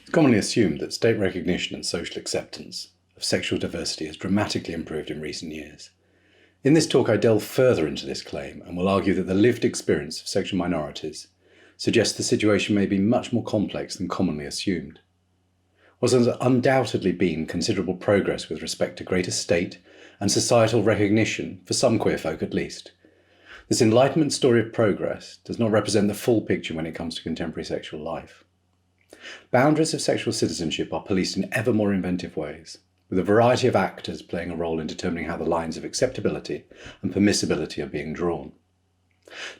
It's commonly assumed that state recognition and social acceptance of sexual diversity has dramatically improved in recent years. In this talk, I delve further into this claim and will argue that the lived experience of sexual minorities suggests the situation may be much more complex than commonly assumed. Whilst there has undoubtedly been considerable progress with respect to greater state and societal recognition, for some queer folk at least, this Enlightenment story of progress does not represent the full picture when it comes to contemporary sexual life. Boundaries of sexual citizenship are policed in ever more inventive ways, with a variety of actors playing a role in determining how the lines of acceptability and permissibility are being drawn.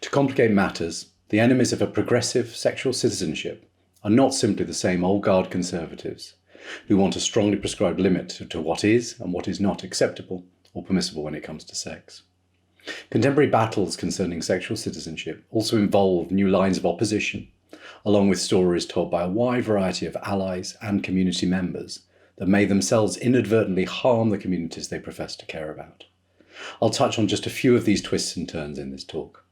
To complicate matters, the enemies of a progressive sexual citizenship are not simply the same old guard conservatives who want a strongly prescribed limit to what is and what is not acceptable or permissible when it comes to sex. Contemporary battles concerning sexual citizenship also involve new lines of opposition, along with stories told by a wide variety of allies and community members that may themselves inadvertently harm the communities they profess to care about. I'll touch on just a few of these twists and turns in this talk.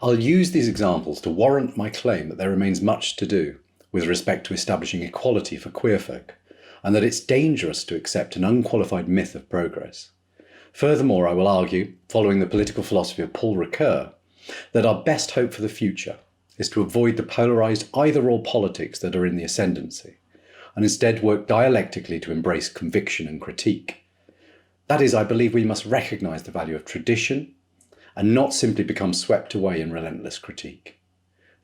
I'll use these examples to warrant my claim that there remains much to do with respect to establishing equality for queer folk, and that it's dangerous to accept an unqualified myth of progress. Furthermore, I will argue, following the political philosophy of Paul Ricoeur, that our best hope for the future is to avoid the polarised either-or politics that are in the ascendancy, and instead work dialectically to embrace conviction and critique. That is, I believe we must recognise the value of tradition and not simply become swept away in relentless critique.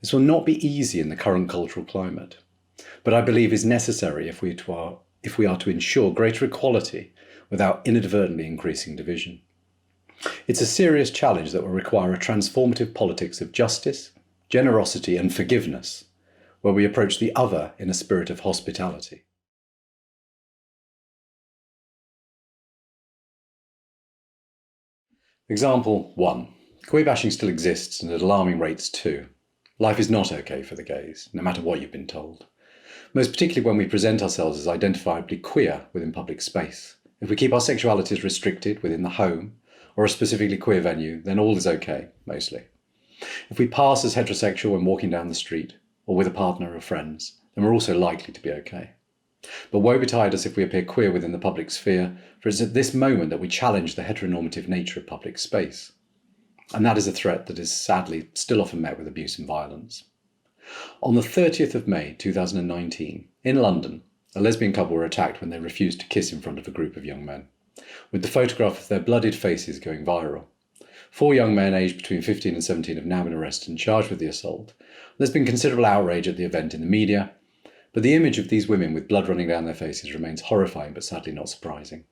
This will not be easy in the current cultural climate, but I believe is necessary if we are to ensure greater equality without inadvertently increasing division. It's a serious challenge that will require a transformative politics of justice, generosity and forgiveness, where we approach the other in a spirit of hospitality. Example 1. Queer bashing still exists and at alarming rates too. Life is not okay for the gays, no matter what you've been told. Most particularly when we present ourselves as identifiably queer within public space. If we keep our sexualities restricted within the home or a specifically queer venue, then all is okay, mostly. If we pass as heterosexual when walking down the street, or with a partner or friends, then we're also likely to be okay. But woe betide us if we appear queer within the public sphere, for it's at this moment that we challenge the heteronormative nature of public space. And that is a threat that is sadly still often met with abuse and violence. On the 30th of May 2019, in London, a lesbian couple were attacked when they refused to kiss in front of a group of young men, with the photograph of their bloodied faces going viral. 4 young men aged between 15 and 17 have now been arrested and charged with the assault. There's been considerable outrage at the event in the media, but the image of these women with blood running down their faces remains horrifying but sadly not surprising.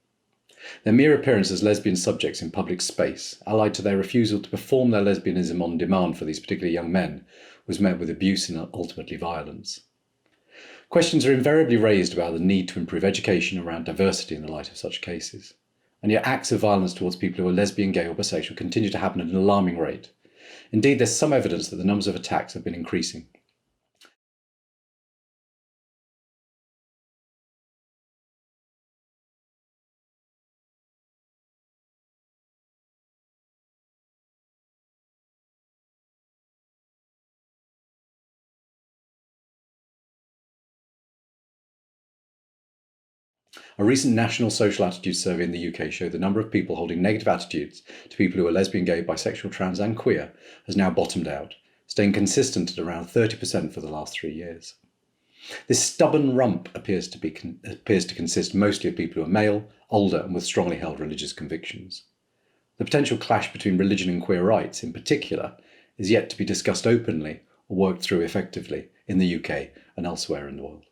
Their mere appearance as lesbian subjects in public space, allied to their refusal to perform their lesbianism on demand for these particular young men, was met with abuse and ultimately violence. Questions are invariably raised about the need to improve education around diversity in the light of such cases. And yet acts of violence towards people who are lesbian, gay or bisexual continue to happen at an alarming rate. Indeed, there's some evidence that the numbers of attacks have been increasing. A recent national social attitudes survey in the UK showed the number of people holding negative attitudes to people who are lesbian, gay, bisexual, trans and queer has now bottomed out, staying consistent at around 30% for the last 3 years. This stubborn rump appears to consist mostly of people who are male, older and with strongly held religious convictions. The potential clash between religion and queer rights, in particular, is yet to be discussed openly or worked through effectively in the UK and elsewhere in the world.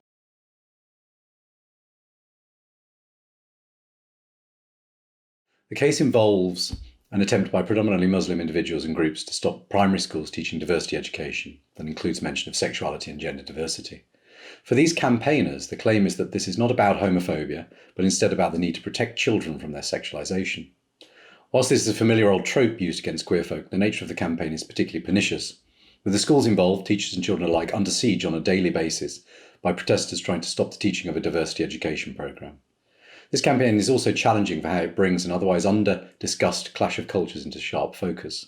The case involves an attempt by predominantly Muslim individuals and groups to stop primary schools teaching diversity education that includes mention of sexuality and gender diversity. For these campaigners, the claim is that this is not about homophobia, but instead about the need to protect children from their sexualisation. Whilst this is a familiar old trope used against queer folk, the nature of the campaign is particularly pernicious, with the schools involved, teachers and children alike, under siege on a daily basis by protesters trying to stop the teaching of a diversity education programme. This campaign is also challenging for how it brings an otherwise under-discussed clash of cultures into sharp focus.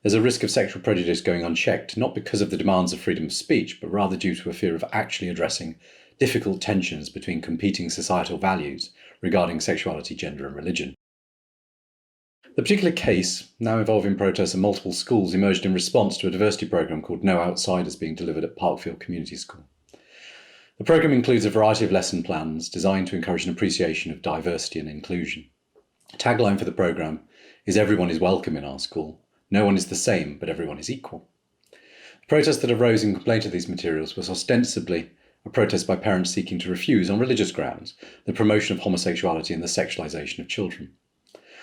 There's a risk of sexual prejudice going unchecked, not because of the demands of freedom of speech, but rather due to a fear of actually addressing difficult tensions between competing societal values regarding sexuality, gender, and religion. The particular case, now involving protests at multiple schools, emerged in response to a diversity programme called No Outsiders being delivered at Parkfield Community School. The programme includes a variety of lesson plans designed to encourage an appreciation of diversity and inclusion. The tagline for the programme is "Everyone is welcome in our school. No one is the same, but everyone is equal." The protest that arose in complaint of these materials was ostensibly a protest by parents seeking to refuse, on religious grounds, the promotion of homosexuality and the sexualisation of children.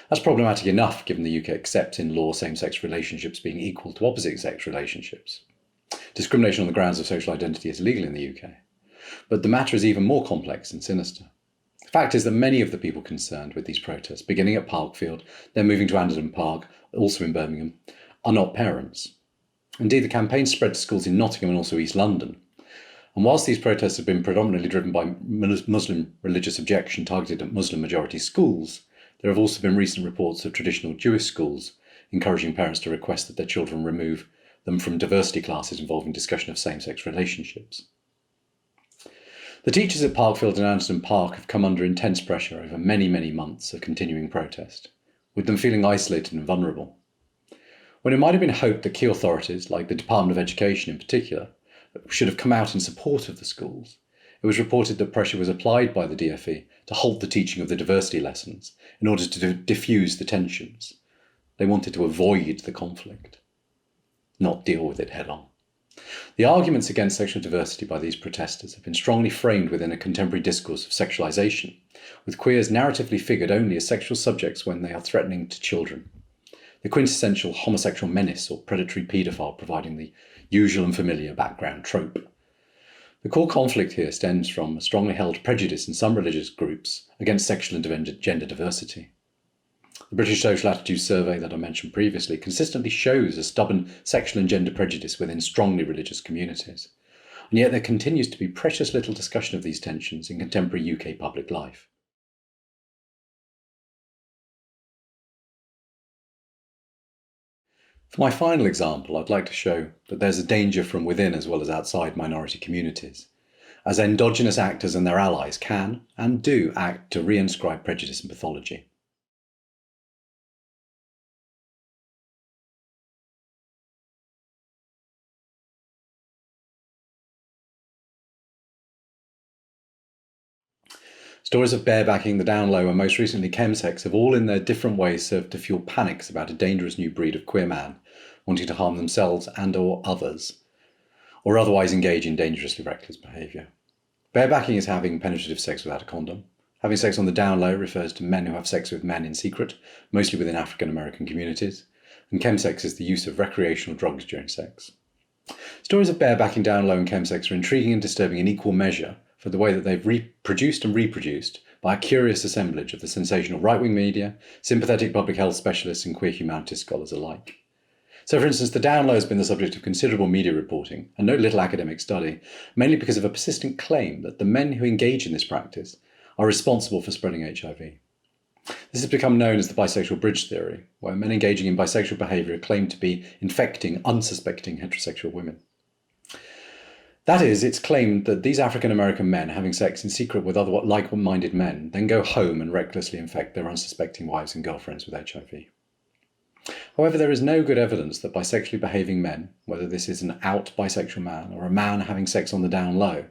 That's problematic enough given the UK accepts in law same-sex relationships being equal to opposite-sex relationships. Discrimination on the grounds of sexual identity is illegal in the UK. But the matter is even more complex and sinister. The fact is that many of the people concerned with these protests, beginning at Parkfield, then moving to Anderton Park, also in Birmingham, are not parents. Indeed, the campaign spread to schools in Nottingham and also East London. And whilst these protests have been predominantly driven by Muslim religious objection targeted at Muslim-majority schools, there have also been recent reports of traditional Jewish schools encouraging parents to request that their children remove them from diversity classes involving discussion of same-sex relationships. The teachers at Parkfield and Anderton Park have come under intense pressure over many, many months of continuing protest, with them feeling isolated and vulnerable. When it might have been hoped that key authorities, like the Department of Education in particular, should have come out in support of the schools, it was reported that pressure was applied by the DfE to halt the teaching of the diversity lessons in order to diffuse the tensions. They wanted to avoid the conflict, not deal with it head on. The arguments against sexual diversity by these protesters have been strongly framed within a contemporary discourse of sexualisation, with queers narratively figured only as sexual subjects when they are threatening to children. The quintessential homosexual menace or predatory paedophile providing the usual and familiar background trope. The core conflict here stems from a strongly held prejudice in some religious groups against sexual and gender diversity. The British Social Attitudes Survey that I mentioned previously consistently shows a stubborn sexual and gender prejudice within strongly religious communities, and yet there continues to be precious little discussion of these tensions in contemporary UK public life. For my final example, I'd like to show that there's a danger from within as well as outside minority communities, as endogenous actors and their allies can and do act to reinscribe prejudice and pathology. Stories of barebacking, the down low, and most recently chemsex have all in their different ways served to fuel panics about a dangerous new breed of queer man wanting to harm themselves and or others, or otherwise engage in dangerously reckless behaviour. Barebacking is having penetrative sex without a condom. Having sex on the down low refers to men who have sex with men in secret, mostly within African American communities, and chemsex is the use of recreational drugs during sex. Stories of barebacking, down low, and chemsex are intriguing and disturbing in equal measure for the way that they've reproduced and reproduced by a curious assemblage of the sensational right-wing media, sympathetic public health specialists and queer humanities scholars alike. So for instance, the down low has been the subject of considerable media reporting and no little academic study, mainly because of a persistent claim that the men who engage in this practice are responsible for spreading HIV. This has become known as the bisexual bridge theory, where men engaging in bisexual behaviour are claimed to be infecting unsuspecting heterosexual women. That is, it's claimed that these African American men having sex in secret with other like-minded men then go home and recklessly infect their unsuspecting wives and girlfriends with HIV. However, there is no good evidence that bisexually behaving men, whether this is an out bisexual man or a man having sex on the down low,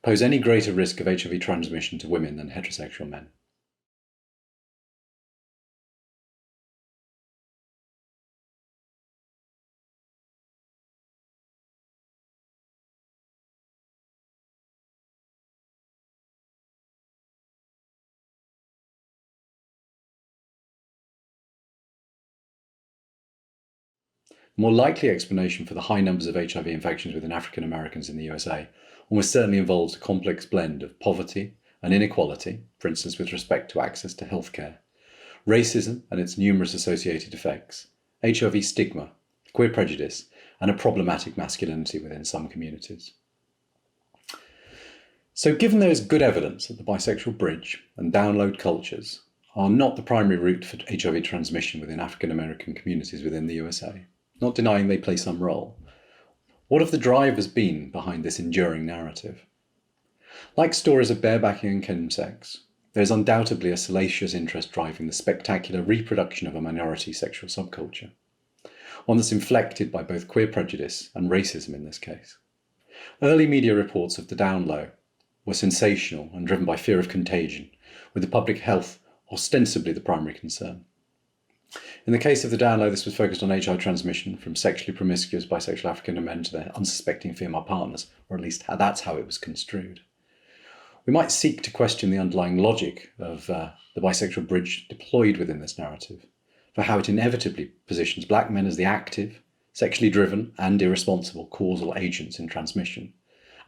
pose any greater risk of HIV transmission to women than heterosexual men. A more likely explanation for the high numbers of HIV infections within African Americans in the USA almost certainly involves a complex blend of poverty and inequality, for instance with respect to access to healthcare, racism and its numerous associated effects, HIV stigma, queer prejudice, and a problematic masculinity within some communities. So given there is good evidence that the bisexual bridge and download cultures are not the primary route for HIV transmission within African American communities within the USA, not denying they play some role. What have the drivers been behind this enduring narrative? Like stories of barebacking and chemsex, there is undoubtedly a salacious interest driving the spectacular reproduction of a minority sexual subculture, one that's inflected by both queer prejudice and racism in this case. Early media reports of the down low were sensational and driven by fear of contagion, with the public health ostensibly the primary concern. In the case of the down low, this was focused on HIV transmission from sexually promiscuous bisexual African men to their unsuspecting female partners, or at least that's how it was construed. We might seek to question the underlying logic of the bisexual bridge deployed within this narrative, for how it inevitably positions black men as the active, sexually driven and irresponsible causal agents in transmission,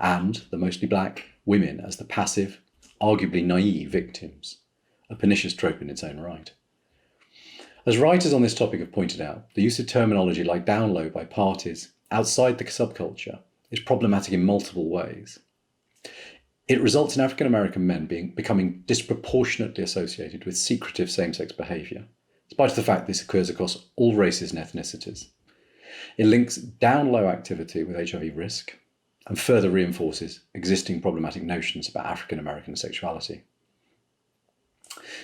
and the mostly black women as the passive, arguably naive victims, a pernicious trope in its own right. As writers on this topic have pointed out, the use of terminology like down low by parties outside the subculture is problematic in multiple ways. It results in African American men becoming disproportionately associated with secretive same-sex behaviour, despite the fact this occurs across all races and ethnicities. It links down low activity with HIV risk and further reinforces existing problematic notions about African American sexuality.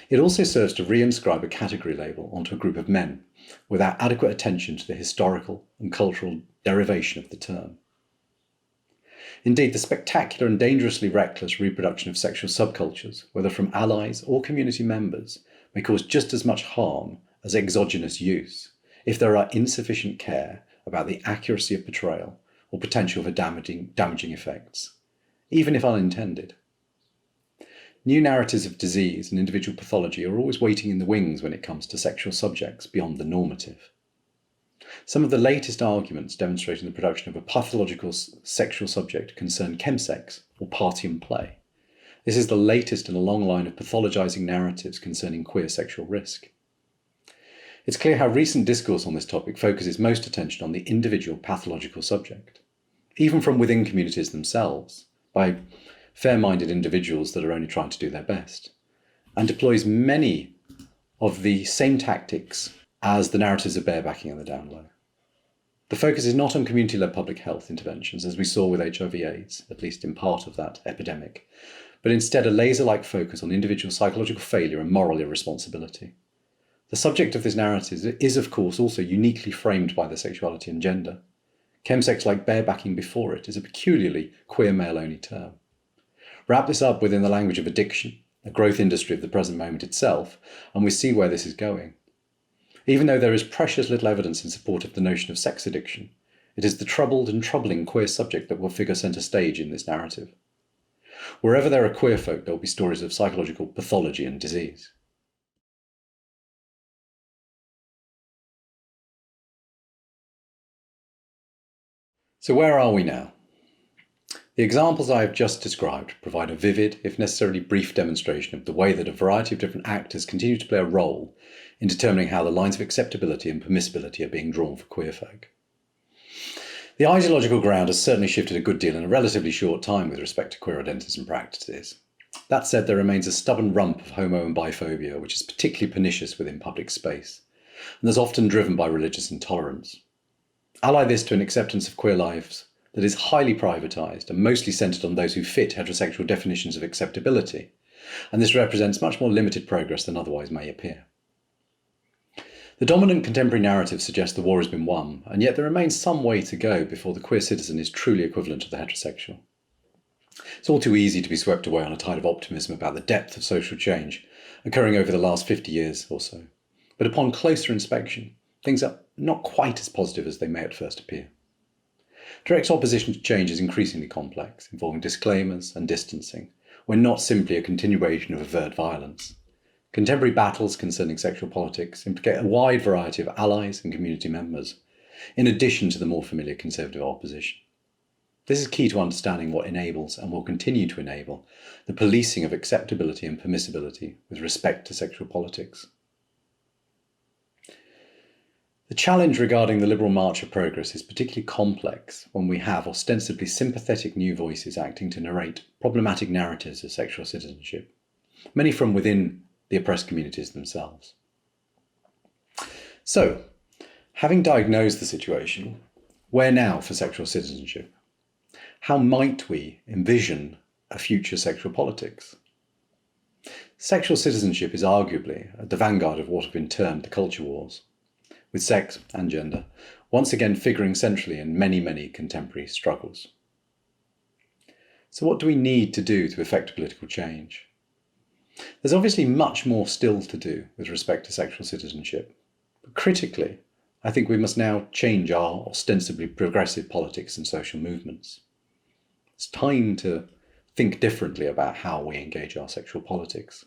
It also serves to reinscribe a category label onto a group of men without adequate attention to the historical and cultural derivation of the term. Indeed, the spectacular and dangerously reckless reproduction of sexual subcultures, whether from allies or community members, may cause just as much harm as exogenous use if there are insufficient care about the accuracy of portrayal or potential for damaging effects, even if unintended. New narratives of disease and individual pathology are always waiting in the wings when it comes to sexual subjects beyond the normative. Some of the latest arguments demonstrating the production of a pathological sexual subject concern chemsex or party and play. This is the latest in a long line of pathologizing narratives concerning queer sexual risk. It's clear how recent discourse on this topic focuses most attention on the individual pathological subject, even from within communities themselves, by fair-minded individuals that are only trying to do their best, and deploys many of the same tactics as the narratives of barebacking and the down low. The focus is not on community-led public health interventions, as we saw with HIV/AIDS, at least in part of that epidemic, but instead a laser-like focus on individual psychological failure and moral irresponsibility. The subject of this narrative is, of course, also uniquely framed by their sexuality and gender. Chemsex, like barebacking before it, is a peculiarly queer male-only term. Wrap this up within the language of addiction, a growth industry of the present moment itself, and we see where this is going. Even though there is precious little evidence in support of the notion of sex addiction, it is the troubled and troubling queer subject that will figure centre stage in this narrative. Wherever there are queer folk, there will be stories of psychological pathology and disease. So where are we now? The examples I have just described provide a vivid, if necessarily brief demonstration of the way that a variety of different actors continue to play a role in determining how the lines of acceptability and permissibility are being drawn for queer folk. The ideological ground has certainly shifted a good deal in a relatively short time with respect to queer identities and practices. That said, there remains a stubborn rump of homo and biphobia, which is particularly pernicious within public space, and is often driven by religious intolerance. Ally this to an acceptance of queer lives that is highly privatised and mostly centred on those who fit heterosexual definitions of acceptability, and this represents much more limited progress than otherwise may appear. The dominant contemporary narrative suggests the war has been won, and yet there remains some way to go before the queer citizen is truly equivalent to the heterosexual. It's all too easy to be swept away on a tide of optimism about the depth of social change occurring over the last 50 years or so, but upon closer inspection, things are not quite as positive as they may at first appear. Direct opposition to change is increasingly complex, involving disclaimers and distancing, when not simply a continuation of overt violence. Contemporary battles concerning sexual politics implicate a wide variety of allies and community members, in addition to the more familiar conservative opposition. This is key to understanding what enables and will continue to enable the policing of acceptability and permissibility with respect to sexual politics. The challenge regarding the liberal march of progress is particularly complex when we have ostensibly sympathetic new voices acting to narrate problematic narratives of sexual citizenship, many from within the oppressed communities themselves. So, Having diagnosed the situation, where now for sexual citizenship? How might we envision a future sexual politics? Sexual citizenship is arguably at the vanguard of what have been termed the culture wars, with sex and gender once again figuring centrally in many, many contemporary struggles. So what do we need to do to effect political change? There's obviously much more still to do with respect to sexual citizenship, but critically, I think we must now change our ostensibly progressive politics and social movements. It's time to think differently about how we engage our sexual politics.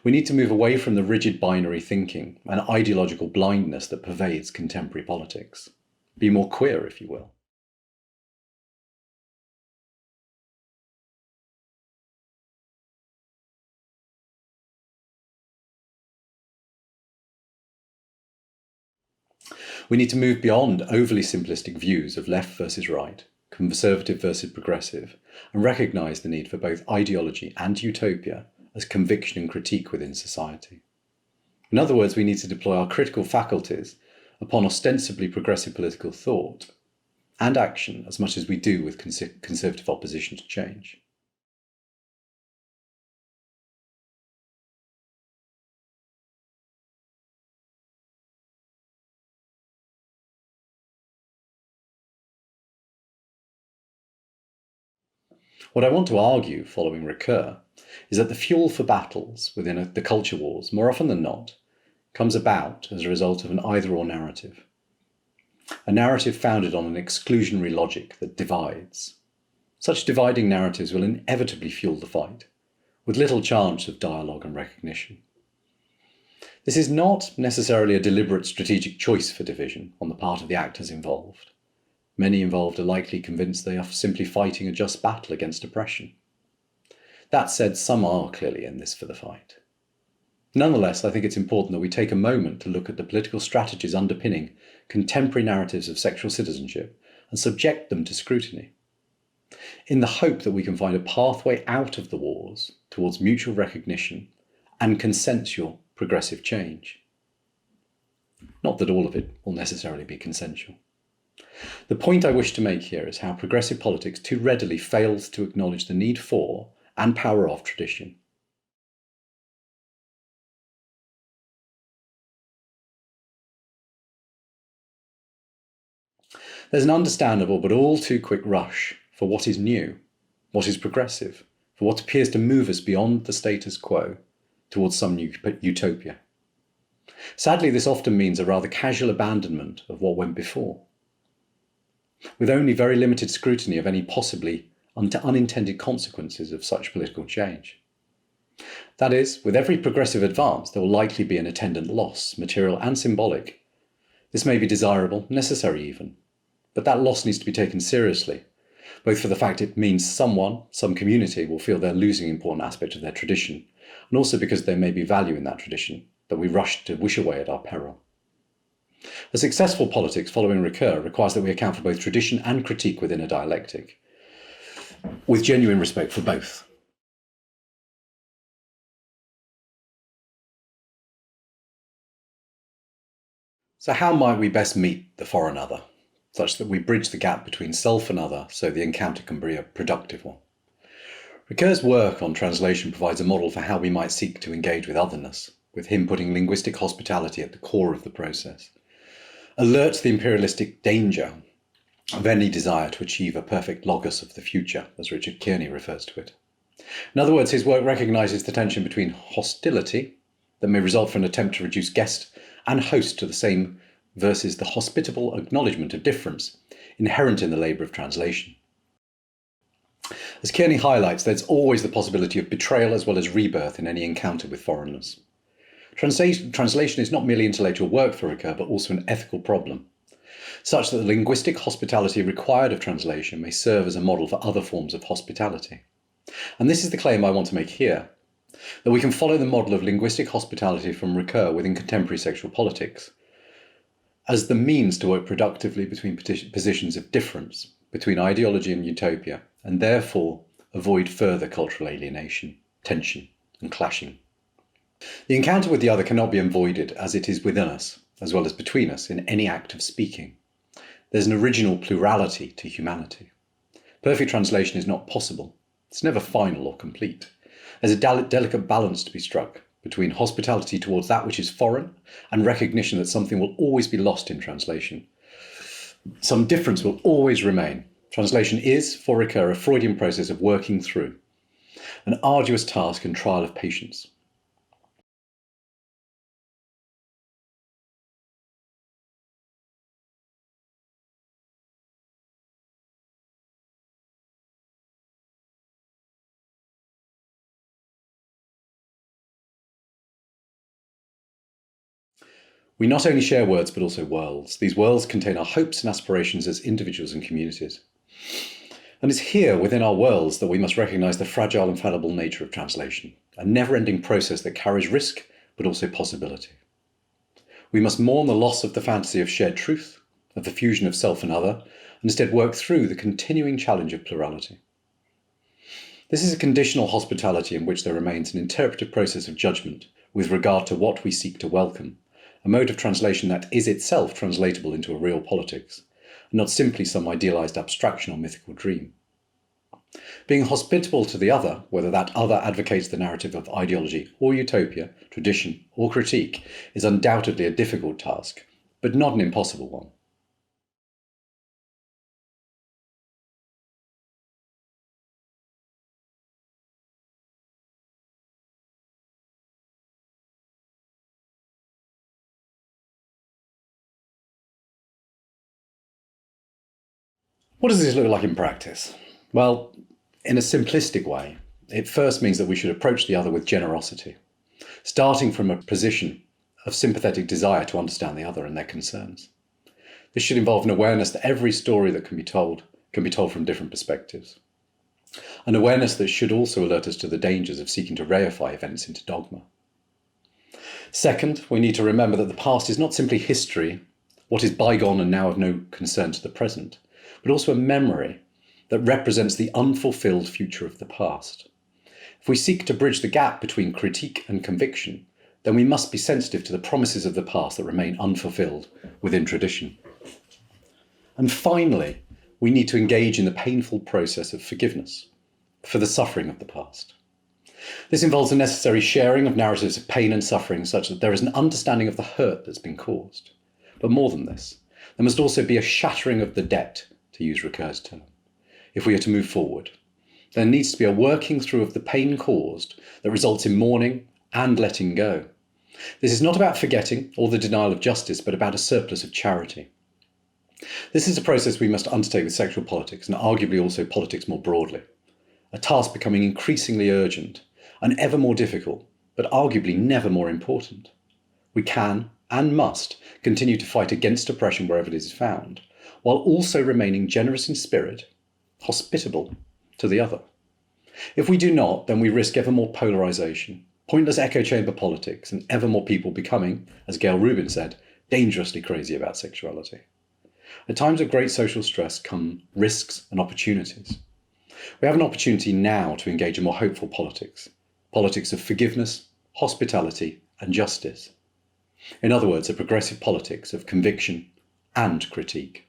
We need to move away from the rigid binary thinking and ideological blindness that pervades contemporary politics. Be more queer, if you will. We need to move beyond overly simplistic views of left versus right, conservative versus progressive, and recognise the need for both ideology and utopia as conviction and critique within society. In other words, we need to deploy our critical faculties upon ostensibly progressive political thought and action as much as we do with conservative opposition to change. What I want to argue, following Ricoeur, is that the fuel for battles within the culture wars, more often than not, comes about as a result of an either-or narrative. A narrative founded on an exclusionary logic that divides. Such dividing narratives will inevitably fuel the fight, with little chance of dialogue and recognition. This is not necessarily a deliberate strategic choice for division on the part of the actors involved. Many involved are likely convinced they are simply fighting a just battle against oppression. That said, some are clearly in this for the fight. Nonetheless, I think it's important that we take a moment to look at the political strategies underpinning contemporary narratives of sexual citizenship and subject them to scrutiny, in the hope that we can find a pathway out of the wars towards mutual recognition and consensual progressive change. Not that all of it will necessarily be consensual. The point I wish to make here is how progressive politics too readily fails to acknowledge the need for and power of tradition. There's an understandable but all too quick rush for what is new, what is progressive, for what appears to move us beyond the status quo towards some new utopia. Sadly, this often means a rather casual abandonment of what went before, with only very limited scrutiny of any possibly unintended consequences of such political change. That is, with every progressive advance, there will likely be an attendant loss, material and symbolic. This may be desirable, necessary even, but that loss needs to be taken seriously, both for the fact it means some community will feel they're losing an important aspect of their tradition, and also because there may be value in that tradition that we rush to wish away at our peril. A successful politics following Ricoeur requires that we account for both tradition and critique within a dialectic, with genuine respect for both. So how might we best meet the foreign other, such that we bridge the gap between self and other so the encounter can be a productive one? Ricoeur's work on translation provides a model for how we might seek to engage with otherness, with him putting linguistic hospitality at the core of the process. Alert to the imperialistic danger of any desire to achieve a perfect logos of the future, as Richard Kearney refers to it. In other words, his work recognises the tension between hostility that may result from an attempt to reduce guest and host to the same versus the hospitable acknowledgement of difference inherent in the labour of translation. As Kearney highlights, there's always the possibility of betrayal as well as rebirth in any encounter with foreigners. Translation is not merely intellectual work for Ricoeur, but also an ethical problem, such that the linguistic hospitality required of translation may serve as a model for other forms of hospitality. And this is the claim I want to make here, that we can follow the model of linguistic hospitality from Ricoeur within contemporary sexual politics as the means to work productively between positions of difference, between ideology and utopia, and therefore avoid further cultural alienation, tension, and clashing. The encounter with the other cannot be avoided as it is within us, as well as between us, in any act of speaking. There's an original plurality to humanity. Perfect translation is not possible. It's never final or complete. There's a delicate balance to be struck between hospitality towards that which is foreign and recognition that something will always be lost in translation. Some difference will always remain. Translation is, for Ricoeur, a Freudian process of working through, an arduous task and trial of patience. We not only share words, but also worlds. These worlds contain our hopes and aspirations as individuals and communities. And it's here, within our worlds, that we must recognise the fragile and fallible nature of translation, a never-ending process that carries risk, but also possibility. We must mourn the loss of the fantasy of shared truth, of the fusion of self and other, and instead work through the continuing challenge of plurality. This is a conditional hospitality in which there remains an interpretive process of judgment with regard to what we seek to welcome, a mode of translation that is itself translatable into a real politics, and not simply some idealised abstraction or mythical dream. Being hospitable to the other, whether that other advocates the narrative of ideology or utopia, tradition or critique, is undoubtedly a difficult task, but not an impossible one. What does this look like in practice? Well, in a simplistic way, it first means that we should approach the other with generosity, starting from a position of sympathetic desire to understand the other and their concerns. This should involve an awareness that every story that can be told from different perspectives. An awareness that should also alert us to the dangers of seeking to reify events into dogma. Second, we need to remember that the past is not simply history, what is bygone and now of no concern to the present, but also a memory that represents the unfulfilled future of the past. If we seek to bridge the gap between critique and conviction, then we must be sensitive to the promises of the past that remain unfulfilled within tradition. And finally, we need to engage in the painful process of forgiveness for the suffering of the past. This involves a necessary sharing of narratives of pain and suffering such that there is an understanding of the hurt that's been caused. But more than this, there must also be a shattering of the debt, to use Ricoeur's term, if we are to move forward. There needs to be a working through of the pain caused that results in mourning and letting go. This is not about forgetting or the denial of justice, but about a surplus of charity. This is a process we must undertake with sexual politics, and arguably also politics more broadly, a task becoming increasingly urgent and ever more difficult, but arguably never more important. We can and must continue to fight against oppression wherever it is found, while also remaining generous in spirit, hospitable to the other. If we do not, then we risk ever more polarisation, pointless echo chamber politics, and ever more people becoming, as Gayle Rubin said, dangerously crazy about sexuality. At times of great social stress come risks and opportunities. We have an opportunity now to engage in more hopeful politics of forgiveness, hospitality, and justice. In other words, a progressive politics of conviction and critique.